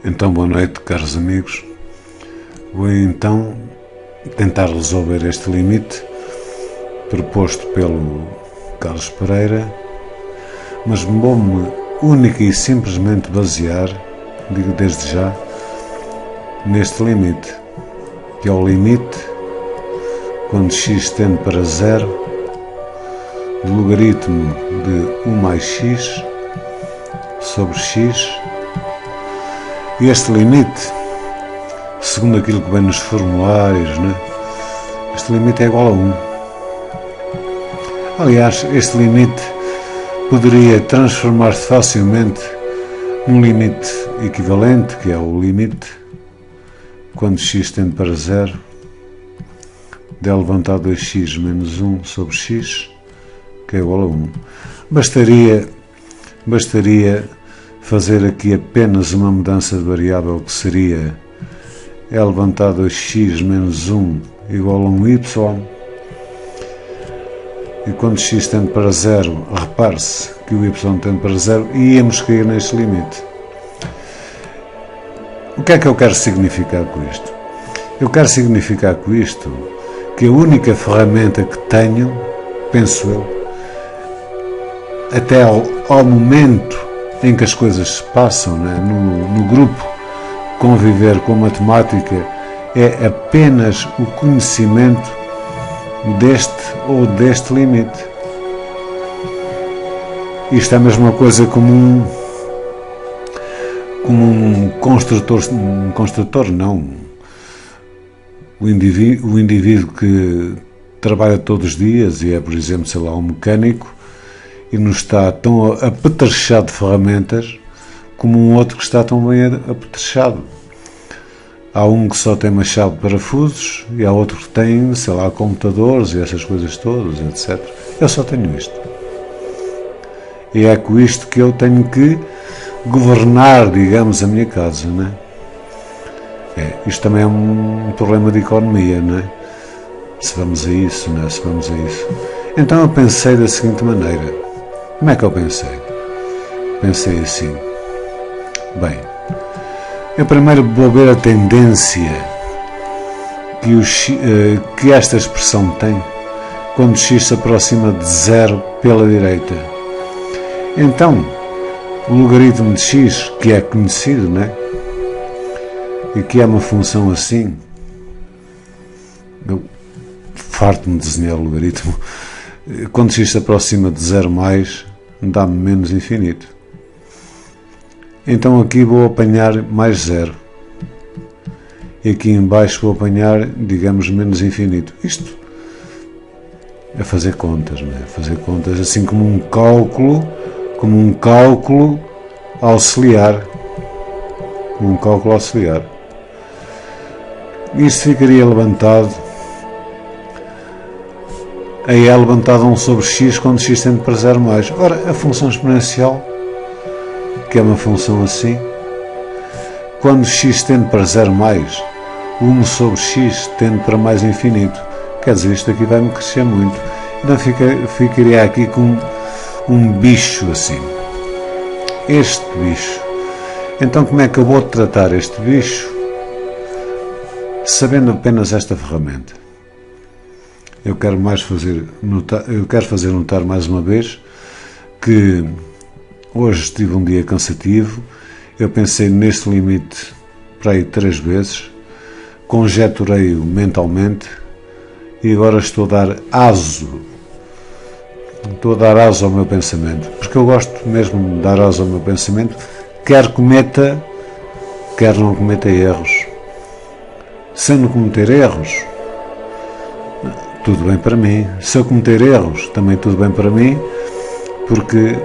Então, boa noite, caros amigos. Vou então tentar resolver este limite proposto pelo Carlos Pereira, mas vou-me única e simplesmente basear, digo desde já, neste limite, que é o limite quando x tende para zero do logaritmo de 1 mais x sobre x. E este limite, segundo aquilo que vem nos formulários, este limite é igual a 1. Aliás, este limite poderia transformar-se facilmente num limite equivalente, que é o limite quando x tende para zero de levantar 2x menos 1 sobre x, que é igual a 1. Bastaria fazer aqui apenas uma mudança de variável, que seria levantar 2x menos 1 igual a 1y, e quando x tende para zero, repare-se que o y tende para zero, e íamos cair neste limite. O que é que eu quero significar com isto? Eu quero significar com isto que a única ferramenta que tenho, penso eu, até ao momento em que as coisas se passam, no grupo conviver com a matemática, é apenas o conhecimento deste limite. Isto é a mesma coisa como um construtor não. O indivíduo que trabalha todos os dias e é, por exemplo, sei lá, um mecânico, e não está tão apetrechado de ferramentas como um outro que está tão bem apetrechado. Há um que só tem uma chave de parafusos e há outro que tem, sei lá, computadores e essas coisas todas, etc. Eu só tenho isto. E é com isto que eu tenho que governar, digamos, a minha casa, isto também é um problema de economia, Se vamos a isso, Então eu pensei da seguinte maneira. Como é que eu pensei? Pensei assim. Bem, eu primeiro vou ver a tendência que esta expressão tem quando x se aproxima de zero pela direita. Então, o logaritmo de x, que é conhecido, e que é uma função assim, eu farto-me de desenhar o logaritmo, quando x se aproxima de zero mais, dá-me menos infinito. Então aqui vou apanhar mais zero. E aqui em baixo vou apanhar, digamos, menos infinito. Isto é fazer contas, Fazer contas assim como um cálculo auxiliar. Isto ficaria levantado é levantado a 1 sobre x quando x tende para zero mais. Ora, a função exponencial, que é uma função assim, quando x tende para zero mais, 1 sobre x tende para mais infinito. Quer dizer, isto aqui vai-me crescer muito. Então ficaria aqui com um bicho assim. Este bicho. Então como é que eu vou tratar este bicho sabendo apenas esta ferramenta? Eu quero fazer notar mais uma vez que hoje tive um dia cansativo. Eu pensei neste limite para aí 3 vezes, conjeturei-o mentalmente e agora estou a dar aso ao meu pensamento, porque eu gosto mesmo de dar aso ao meu pensamento, quer cometa, quer não cometa erros. Se eu não cometer erros, tudo bem para mim. Se eu cometer erros, também tudo bem para mim, porque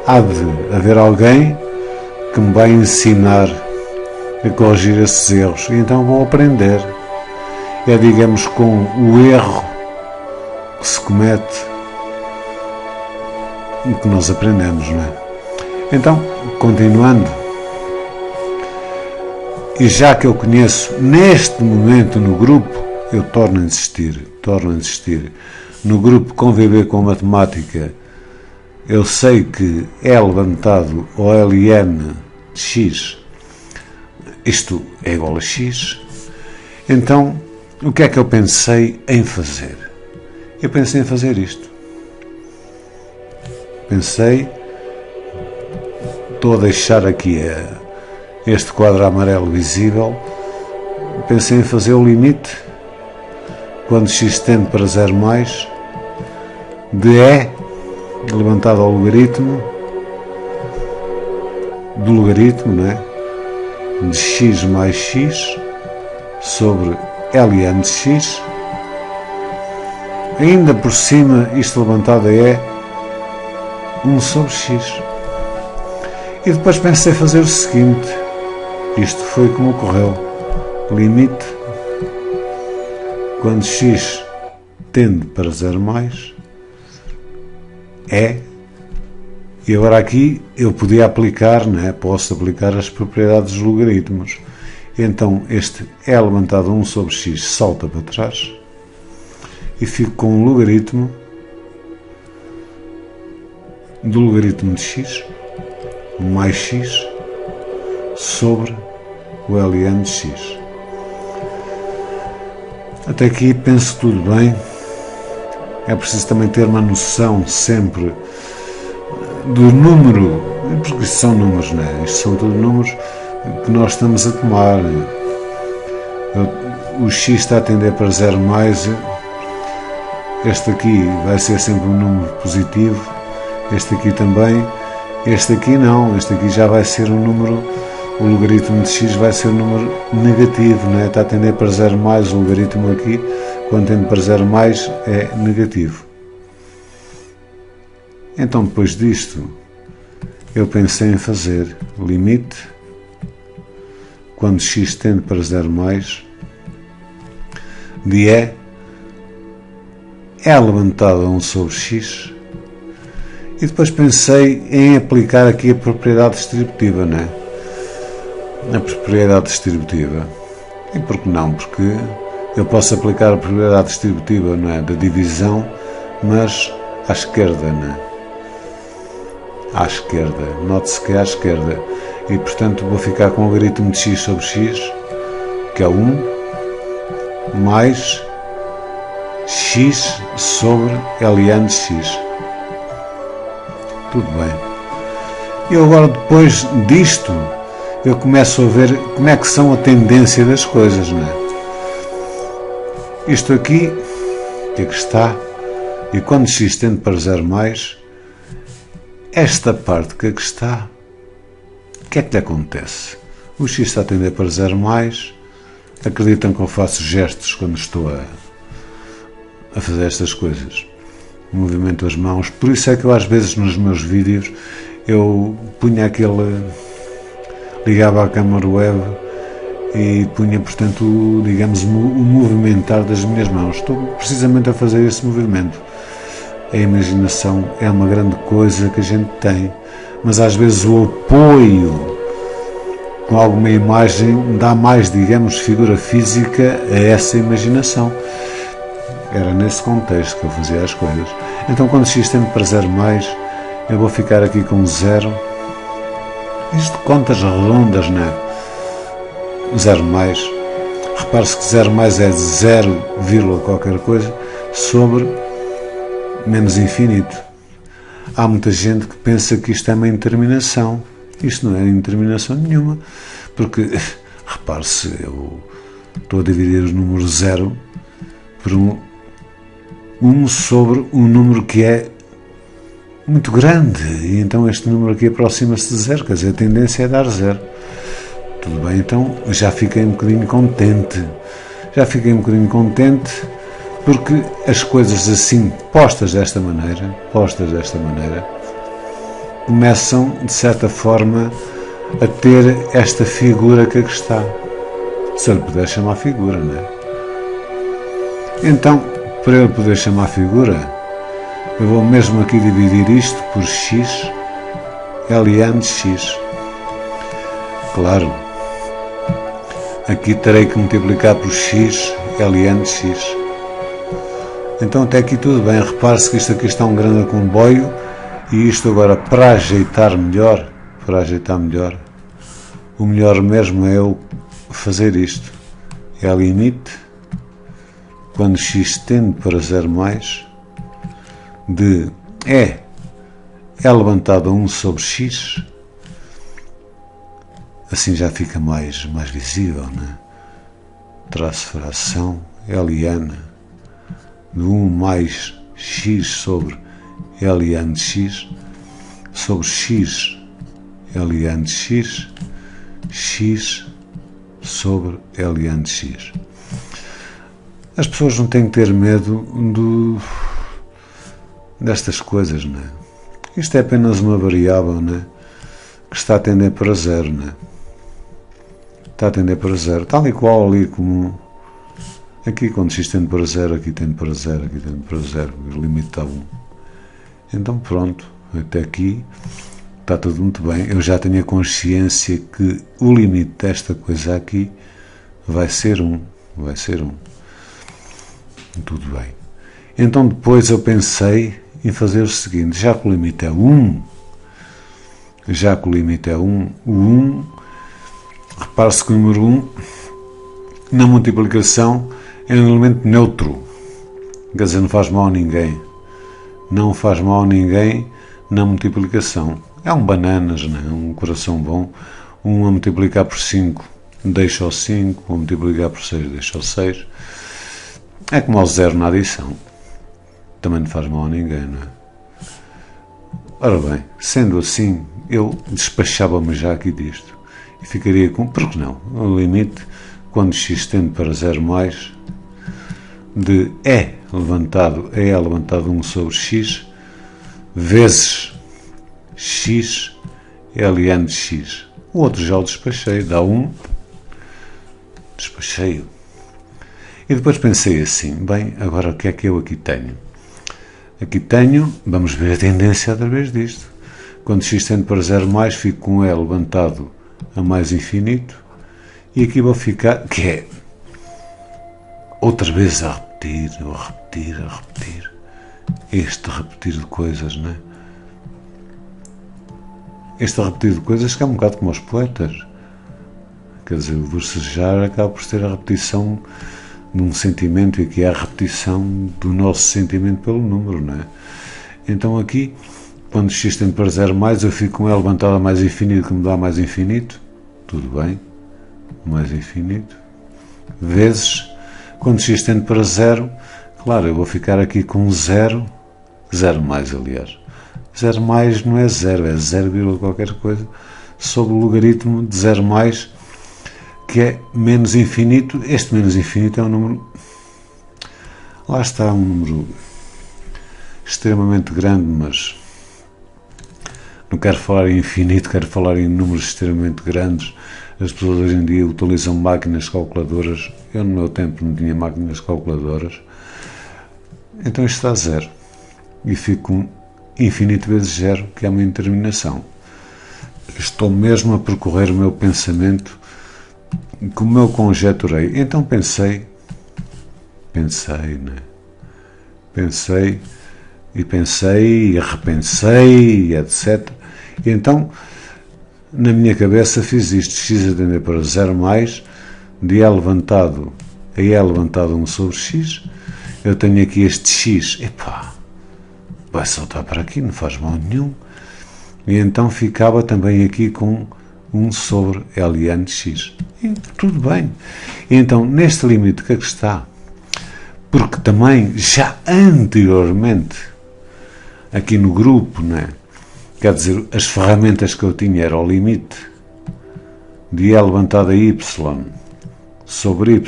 há de haver alguém que me vai ensinar a corrigir esses erros, e então vou aprender. É, digamos, com o erro que se comete e que nós aprendemos, Então, continuando, e já que eu conheço neste momento no grupo, eu torno a insistir, no grupo Conviver com Matemática, eu sei que é levantado o ln de x isto é igual a x. Então, o que é que eu pensei em fazer? Eu pensei em fazer isto. Estou a deixar aqui este quadro amarelo visível. Pensei em fazer o limite, quando x tende para 0 mais, de e levantado ao logaritmo, do logaritmo, não é? De x mais x, sobre ln de x. Ainda por cima, isto levantado é 1 sobre x. E depois pensei fazer o seguinte, isto foi como ocorreu, limite, quando x tende para 0 mais, é, e agora aqui eu podia aplicar, não é? Posso aplicar as propriedades dos logaritmos. Então este é levantado a 1 sobre x salta para trás e fico com um logaritmo do logaritmo de x mais x sobre o ln de x. Até aqui penso tudo bem. É preciso também ter uma noção sempre do número, porque isto são números, não é? Isto são todos números que nós estamos a tomar. O x está a tender para 0 mais, este aqui vai ser sempre um número positivo, este aqui também, este aqui não, este aqui já vai ser um número, o logaritmo de x vai ser um número negativo, não é? Está a tender para 0 mais, o logaritmo aqui, quando tende para 0 mais, é negativo. Então, depois disto, eu pensei em fazer limite, quando x tende para 0 mais, de e levantado a 1 sobre x, e depois pensei em aplicar aqui a propriedade distributiva, não é? A propriedade distributiva. E por que não? Porque eu posso aplicar a propriedade distributiva, não é? Da divisão, mas à esquerda, não é? À esquerda. Note-se que é à esquerda. E, portanto, vou ficar com o logaritmo de x sobre x, que é 1, mais x sobre ln de x. Tudo bem. E agora, depois disto, eu começo a ver como é que são a tendência das coisas, não é? Isto aqui, que é que está, e quando x tende para 0 mais, esta parte que aqui está, o que é que lhe acontece? O x está a tender para 0 mais, acreditam que eu faço gestos quando estou a fazer estas coisas, movimento as mãos, por isso é que eu às vezes nos meus vídeos eu punha ligava a câmara web e punha, portanto, digamos, o movimentar das minhas mãos. Estou precisamente a fazer esse movimento. A imaginação é uma grande coisa que a gente tem, mas às vezes o apoio com alguma imagem dá mais, digamos, figura física a essa imaginação. Era nesse contexto que eu fazia as coisas. Então, quando x tende para 0 mais, eu vou ficar aqui com 0. Isto contas redondas, não é? 0 mais. Repare-se que 0 mais é 0, qualquer coisa, sobre menos infinito. Há muita gente que pensa que isto é uma indeterminação. Isto não é indeterminação nenhuma, porque, repare-se, eu estou a dividir o número 0 por 1 sobre um número que é muito grande, e então este número aqui aproxima-se de 0, quer dizer, a tendência é dar 0. Tudo bem, então já fiquei um bocadinho contente. Porque as coisas assim, postas desta maneira, começam, de certa forma, a ter esta figura que aqui está. Se eu lhe puder chamar figura, não é? Então, para eu poder chamar figura, eu vou mesmo aqui dividir isto por x, ln de x. Claro, aqui terei que multiplicar por x, ln de x. Então até aqui tudo bem. Repare-se que isto aqui está um grande comboio, e isto agora, para ajeitar melhor, o melhor mesmo é eu fazer isto. É limite, quando x tende para 0 mais, de é levantado a 1 sobre x, assim já fica mais visível, né? Traço fração, ln de 1 mais x sobre ln de x, sobre x ln de x, x sobre ln de x. As pessoas não têm que ter medo destas coisas, não é? Isto é apenas uma variável, não é? Que está a tender para 0, não é? Está a tender para 0, tal e qual ali como aqui, quando x tende para 0, aqui tende para 0, aqui tende para 0, o limite está 1. Então pronto, até aqui está tudo muito bem. Eu já tenho a consciência que o limite desta coisa aqui vai ser 1. Vai ser 1. Tudo bem. Então depois eu pensei em fazer o seguinte, já que o limite é 1, o 1, repare-se que o número 1 na multiplicação é um elemento neutro, quer dizer, não faz mal a ninguém. Não faz mal a ninguém na multiplicação. É um bananas, né? Um coração bom. 1 a multiplicar por 5 deixa o 5, a multiplicar por 6 deixa o 6. É como ao 0 na adição. Também não faz mal a ninguém, não é? Ora bem, sendo assim, eu despachava-me já aqui disto. E ficaria com, porque não, o limite, quando x tende para 0 mais, de é levantado 1 sobre x, vezes x ln de x. O outro já o despachei, dá 1, despachei-o. E depois pensei assim, bem, agora o que é que eu aqui tenho? Aqui tenho, vamos ver a tendência através disto. Quando x tende para 0 mais, fico com e levantado a mais infinito, e aqui vou ficar, que é outra vez a repetir, este repetir de coisas, não é? Este repetir de coisas que é um bocado como os poetas. Quer dizer, o versejar acaba por ter a repetição de um sentimento, e aqui é a repetição do nosso sentimento pelo número, não é? Então aqui, quando x tende para 0 mais, eu fico com e levantado a mais infinito, que me dá mais infinito, tudo bem, mais infinito, vezes, quando x tende para 0, claro, eu vou ficar aqui com 0 mais, aliás. 0 mais não é 0, é 0, qualquer coisa, sobre o logaritmo de 0 mais, que é menos infinito. Este menos infinito é um número, lá está, um número extremamente grande, mas não quero falar em infinito, quero falar em números extremamente grandes. As pessoas hoje em dia utilizam máquinas calculadoras. Eu no meu tempo não tinha máquinas calculadoras. Então isto está a 0. E fico com infinito vezes 0, que é uma indeterminação. Estou mesmo a percorrer o meu pensamento como eu conjeturei. Então pensei, né? Pensei e repensei, etc. E então, na minha cabeça, fiz isto, x a tender para 0 mais, de e levantado a e levantado 1 sobre x. Eu tenho aqui este x, epá, vai saltar para aqui, não faz mal nenhum. E então ficava também aqui com 1 sobre ln de x. E tudo bem. E então, neste limite, o que é que está? Porque também, já anteriormente, aqui no grupo, né? Quer dizer, as ferramentas que eu tinha era o limite de e levantado a y sobre y,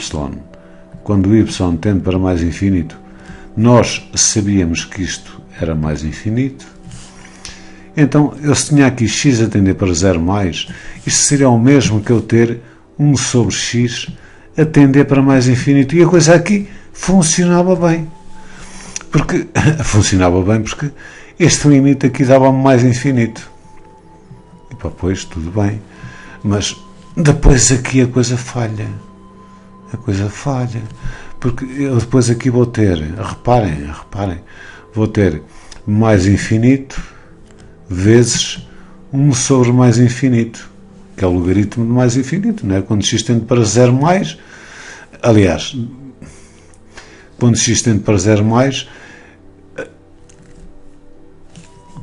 quando y tende para mais infinito. Nós sabíamos que isto era mais infinito. Então, eu se tinha aqui x a tender para 0 mais, isto seria o mesmo que eu ter 1 sobre x a tender para mais infinito. E a coisa aqui funcionava bem. Porque este limite aqui dava-me mais infinito. E pá, pois, tudo bem. Mas depois aqui a coisa falha. Porque eu depois aqui vou ter, reparem, vou ter mais infinito vezes 1 sobre mais infinito. que é o logaritmo do mais infinito, não é? Quando x tende para 0 mais, aliás, quando x tende para 0 mais,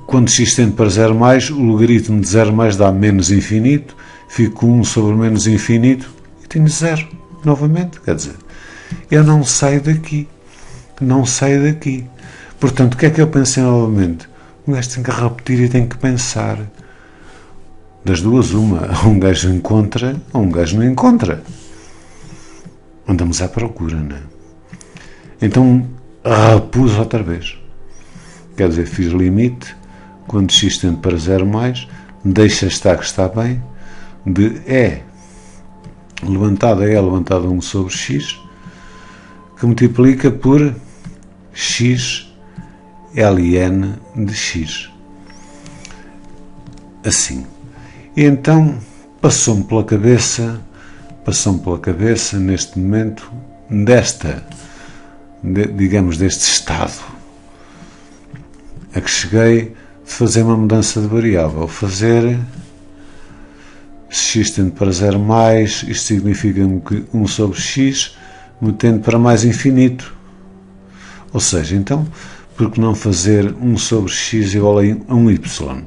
quando x tende para 0 mais, o logaritmo de 0 mais dá menos infinito, fico 1 sobre menos infinito e tenho 0, novamente. Quer dizer, eu não saio daqui. Não saio daqui. Portanto, o que é que eu pensei novamente? Um gajo tem que repetir e tem que pensar. Das duas, uma. Um gajo encontra ou um gajo não encontra. Andamos à procura, não é? Então, repus outra vez. Quer dizer, fiz limite, quando x tende para 0 mais, deixa estar que está bem, de E levantado a E levantado a 1 sobre x, que multiplica por x ln de x. Assim. E então passou-me pela cabeça neste momento deste estado a que cheguei, de fazer uma mudança de variável, fazer x tende para 0 mais, isto significa que 1 sobre x me tende para mais infinito. Ou seja, então, por que não fazer 1 sobre x igual a 1 y?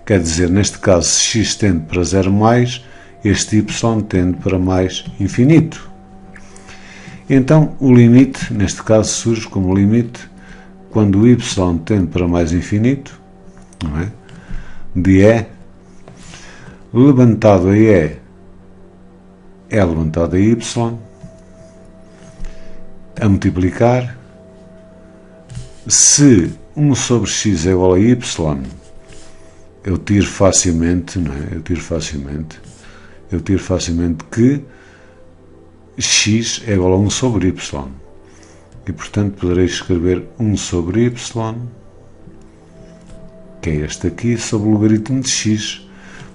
Quer dizer, neste caso, se x tende para 0 mais, este y tende para mais infinito. Então, o limite, neste caso, surge como limite quando o y tende para mais infinito, não é? De E levantado a E é levantado a y, a multiplicar. Se 1 sobre x é igual a y, eu tiro facilmente, não é? Eu tiro facilmente que x é igual a 1 sobre y. E, portanto, poderei escrever 1 sobre y, que é este aqui, sobre o logaritmo de x.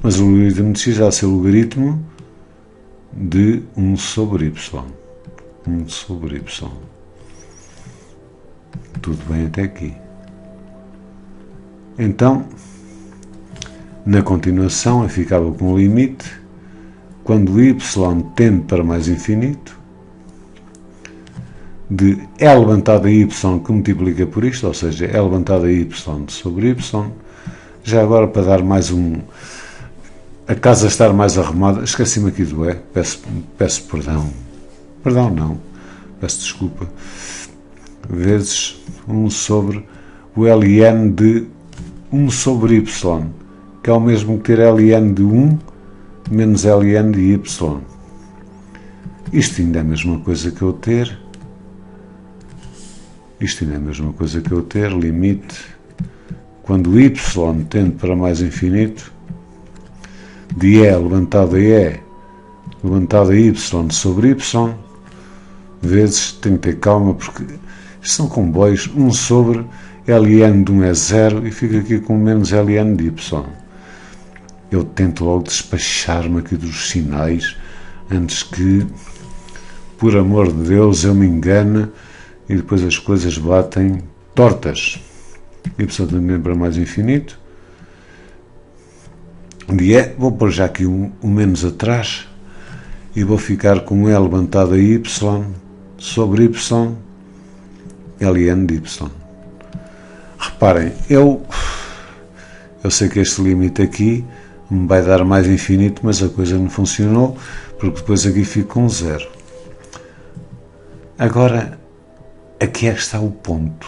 Mas o logaritmo de x há de ser o logaritmo de 1 sobre y. 1 sobre y. Tudo bem até aqui. Então, na continuação, eu ficava com o limite quando y tende para mais infinito, de E levantado a y que multiplica por isto, ou seja, E levantado a y sobre y. Já agora, para dar mais a casa estar mais arrumada, esqueci-me aqui do E, peço perdão. Perdão não, peço desculpa. Vezes 1 sobre o ln de 1 sobre y, que é o mesmo que ter ln de 1 menos ln de y. Isto ainda é a mesma coisa que eu ter. Limite, quando y tende para mais infinito, de E levantado a E, levantado a y sobre y, vezes, tenho que ter calma, porque isto são comboios, 1 sobre ln de 1 é 0, e fica aqui com menos ln de y. Eu tento logo despachar-me aqui dos sinais, antes que, por amor de Deus, eu me engane, e depois as coisas batem tortas. Y também para mais infinito. De E, vou pôr já aqui um menos atrás, e vou ficar com E levantado a y sobre y, ln de y. Reparem, eu sei que este limite aqui me vai dar mais infinito, mas a coisa não funcionou, porque depois aqui fica com 0. Agora, aqui é que está o ponto.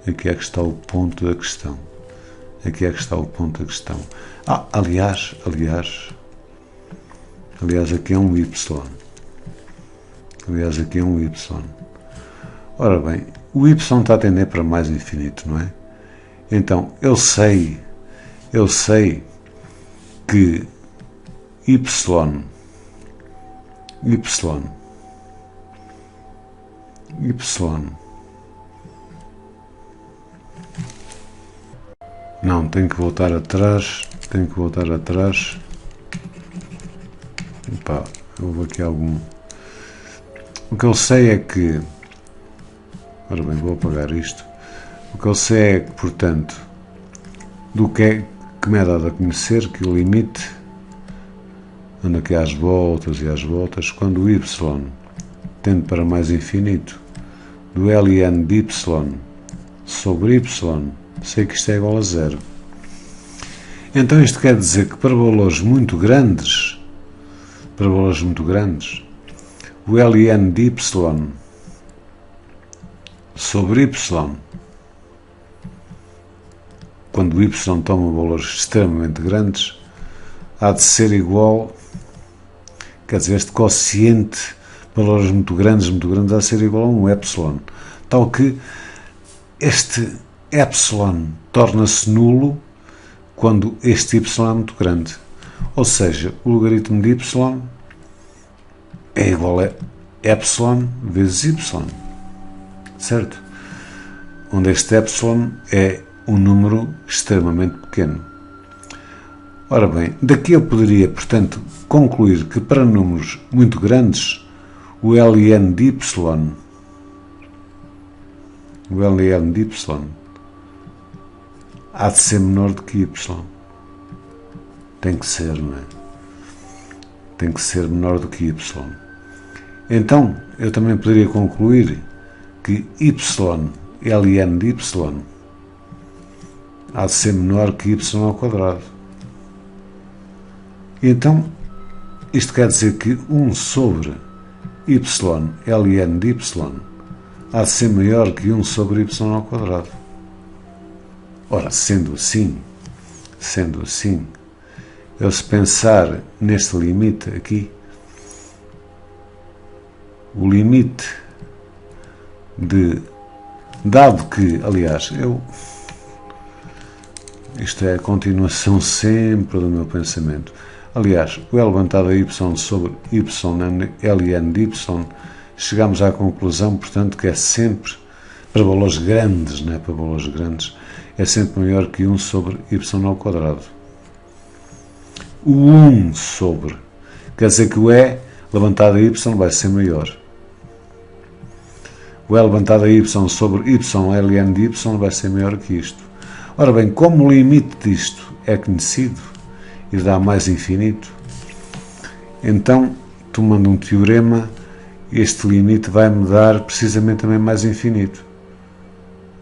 Aqui é que está o ponto da questão. Aliás, aqui é um y. Ora bem, o y está a tender para mais infinito, não é? Então, eu sei que y não, tenho que voltar atrás. Epá, houve aqui algum. O que eu sei é que. Ora bem, vou apagar isto. O que eu sei é que, portanto, do que é que me é dado a conhecer que o limite ando aqui às voltas e às voltas, quando o y tende para mais infinito, do ln de y sobre y, sei que isto é igual a zero. Então isto quer dizer que para valores muito grandes, o ln de y sobre y, quando o y toma valores extremamente grandes, há de ser igual, quer dizer, este quociente para valores muito grandes, há de ser igual a um epsilon, tal que este epsilon torna-se nulo quando este y é muito grande. Ou seja, o logaritmo de y é igual a epsilon vezes y, certo? Onde este epsilon é um número extremamente pequeno. Ora bem, daqui eu poderia, portanto, concluir que para números muito grandes, o ln de y há de ser menor do que y. Tem que ser, não é? Tem que ser menor do que y. Então, eu também poderia concluir que ln de y há de ser menor que y ao quadrado. Então, isto quer dizer que 1 sobre ln de y há de ser maior que 1 sobre y ao quadrado. Ora, sendo assim, eu se pensar neste limite aqui, o limite de, dado que, aliás, isto é a continuação sempre do meu pensamento. Aliás, o levantado a y sobre y ln de y, chegamos à conclusão, portanto, que é sempre, para valores grandes, não é? Para valores grandes, é sempre maior que 1 sobre y ao quadrado. O 1 sobre, quer dizer que o e levantado a y vai ser maior. O e levantado a y sobre y ln de y vai ser maior que isto. Ora bem, como o limite disto é conhecido e dá mais infinito, então, tomando um teorema, este limite vai-me dar precisamente também mais infinito.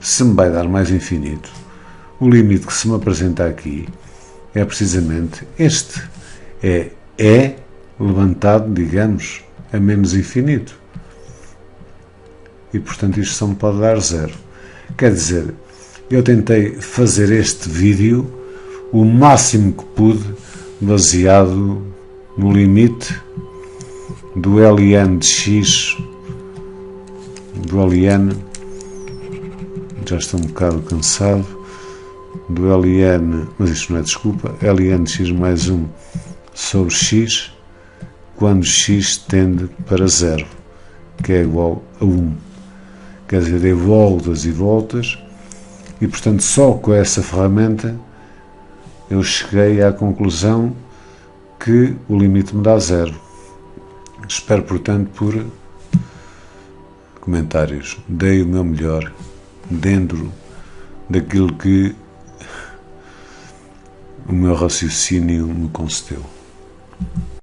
Se me vai dar mais infinito, o limite que se me apresenta aqui é precisamente este. É E levantado, digamos, a menos infinito. E, portanto, isto só me pode dar zero. Quer dizer, eu tentei fazer este vídeo o máximo que pude, baseado no limite do ln de x, do ln, já estou um bocado cansado, do ln, mas isto não é desculpa, ln de x mais 1 sobre x, quando x tende para 0, que é igual a 1. Quer dizer, dei voltas e voltas, e portanto só com essa ferramenta eu cheguei à conclusão que o limite me dá 0. Espero, portanto, por comentários. Dei o meu melhor dentro daquilo que o meu raciocínio me concedeu.